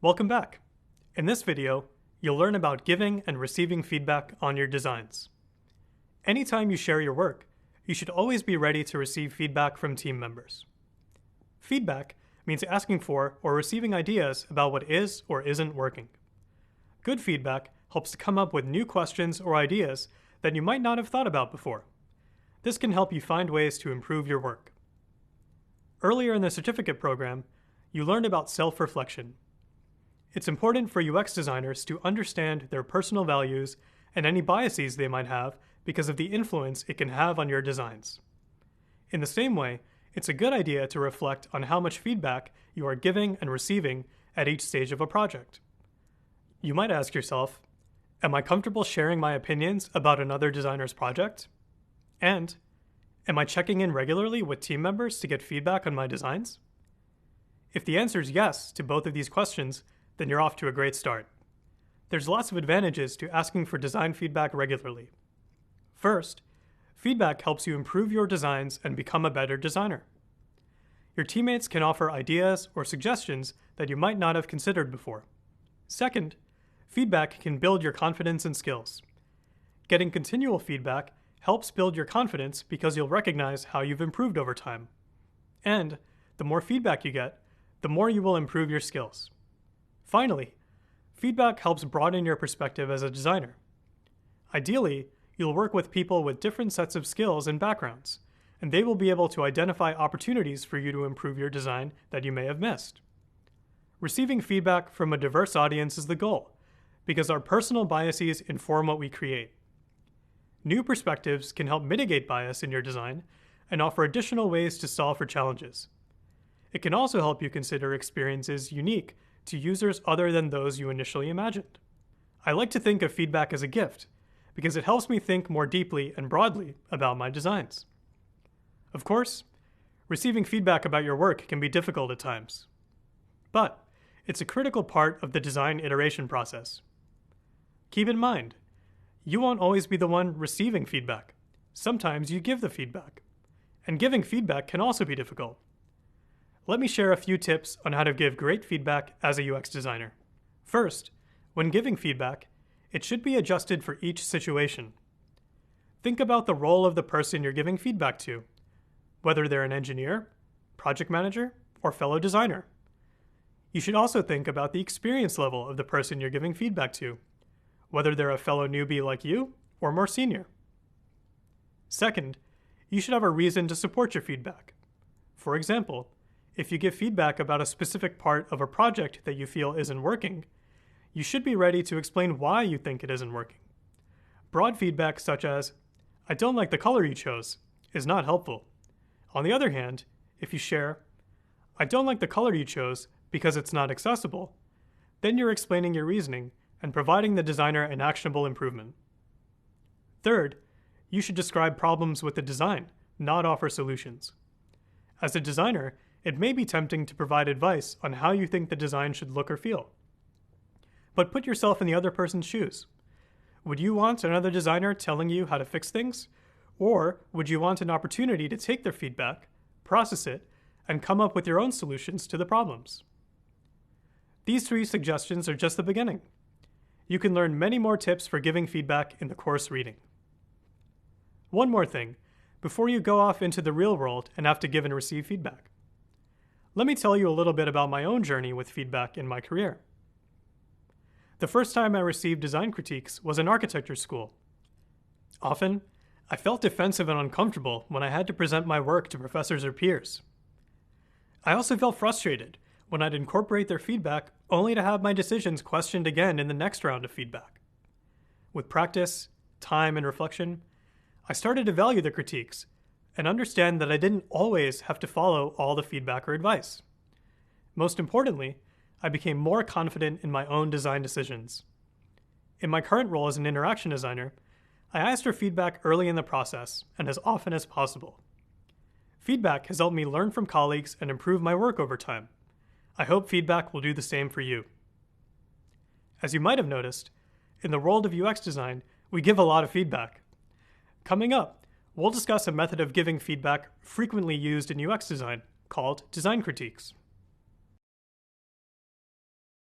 Welcome back. In this video, you'll learn about giving and receiving feedback on your designs. Anytime you share your work, you should always be ready to receive feedback from team members. Feedback means asking for or receiving ideas about what is or isn't working. Good feedback helps to come up with new questions or ideas that you might not have thought about before. This can help you find ways to improve your work. Earlier in the certificate program, you learned about self-reflection. It's important for UX designers to understand their personal values and any biases they might have because of the influence it can have on your designs. In the same way, it's a good idea to reflect on how much feedback you are giving and receiving at each stage of a project. You might ask yourself, am I comfortable sharing my opinions about another designer's project? And, am I checking in regularly with team members to get feedback on my designs? If the answer is yes to both of these questions, then you're off to a great start. There's lots of advantages to asking for design feedback regularly. First, feedback helps you improve your designs and become a better designer. Your teammates can offer ideas or suggestions that you might not have considered before. Second, feedback can build your confidence and skills. Getting continual feedback helps build your confidence because you'll recognize how you've improved over time. And the more feedback you get, the more you will improve your skills. Finally, feedback helps broaden your perspective as a designer. Ideally, you'll work with people with different sets of skills and backgrounds, and they will be able to identify opportunities for you to improve your design that you may have missed. Receiving feedback from a diverse audience is the goal, because our personal biases inform what we create. New perspectives can help mitigate bias in your design and offer additional ways to solve for challenges. It can also help you consider experiences unique to users other than those you initially imagined. I like to think of feedback as a gift, because it helps me think more deeply and broadly about my designs. Of course, receiving feedback about your work can be difficult at times. But it's a critical part of the design iteration process. Keep in mind, you won't always be the one receiving feedback. Sometimes you give the feedback. And giving feedback can also be difficult. Let me share a few tips on how to give great feedback as a UX designer. First, when giving feedback, it should be adjusted for each situation. Think about the role of the person you're giving feedback to, whether they're an engineer, project manager, or fellow designer. You should also think about the experience level of the person you're giving feedback to, whether they're a fellow newbie like you or more senior. Second, you should have a reason to support your feedback. For example, if you give feedback about a specific part of a project that you feel isn't working, you should be ready to explain why you think it isn't working. Broad feedback such as, I don't like the color you chose, is not helpful. On the other hand, if you share, I don't like the color you chose because it's not accessible, then you're explaining your reasoning and providing the designer an actionable improvement. Third, you should describe problems with the design, not offer solutions. As a designer, it may be tempting to provide advice on how you think the design should look or feel. But put yourself in the other person's shoes. Would you want another designer telling you how to fix things? Or would you want an opportunity to take their feedback, process it, and come up with your own solutions to the problems? These 3 suggestions are just the beginning. You can learn many more tips for giving feedback in the course reading. One more thing, before you go off into the real world and have to give and receive feedback. Let me tell you a little bit about my own journey with feedback in my career. The first time I received design critiques was in architecture school. Often, I felt defensive and uncomfortable when I had to present my work to professors or peers. I also felt frustrated when I'd incorporate their feedback only to have my decisions questioned again in the next round of feedback. With practice, time, and reflection, I started to value the critiques and understand that I didn't always have to follow all the feedback or advice. Most importantly, I became more confident in my own design decisions. In my current role as an interaction designer, I asked for feedback early in the process and as often as possible. Feedback has helped me learn from colleagues and improve my work over time. I hope feedback will do the same for you. As you might have noticed, in the world of UX design, we give a lot of feedback. Coming up, we'll discuss a method of giving feedback frequently used in UX design called design critiques.